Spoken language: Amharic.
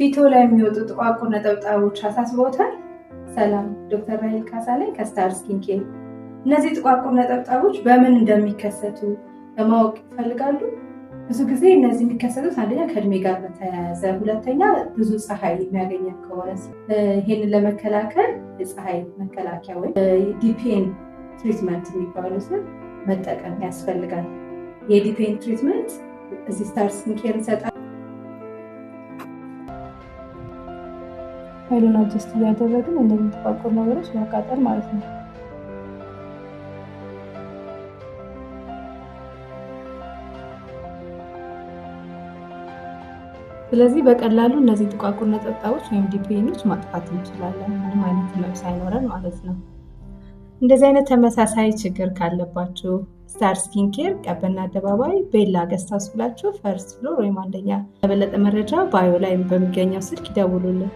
ፊቶ ላይ የሚወጡ ጥቋቁር ነጠብጣቦች አሳስበውታል? ሰላም፣ ዶክተር ራሄል ካሳለኝ ከስታር ስኪን ኬር። እነዚህ ጥቋቁር ነጠብጣቦች በምን እንደሚከሰቱ ለማወቅ ይፈልጋሉ? ብዙ ጊዜ እነዚህ የሚከሰቱት አንደኛ ከእድሜ ጋር በተያያዘ፣ ሁለተኛ ብዙ ፀሐይ የሚያገኘን ከሆነ ይሄንን ለመከላከል የፀሐይ መከላከያ ወይም ዲፒኤን ትሪትመንት የሚባሉትን መጠቀም ያስፈልጋል። የዲፒኤን ትሪትመንት እዚህ ስታር ስኪን ኬር እንሰጣለን። ኃይሉን አጀስት እያደረግን እንደዚህ ጥቋቁር ነገሮች ማቃጠል ማለት ነው። ስለዚህ በቀላሉ እነዚህ ጥቋቁር ነጠብጣቦች ወይም ዲፒኤኖች ማጥፋት እንችላለን፣ ምንም አይነት ህመም ሳይኖረን ማለት ነው። እንደዚህ አይነት ተመሳሳይ ችግር ካለባችሁ ስታር ስኪን ኬር ቀበና አደባባይ ቤላ ገስት ሃውስ ብላችሁ ፈርስት ፍሎር ወይም አንደኛ። ለበለጠ መረጃ ባዮ ላይ በሚገኘው ስልክ ይደውሉልን።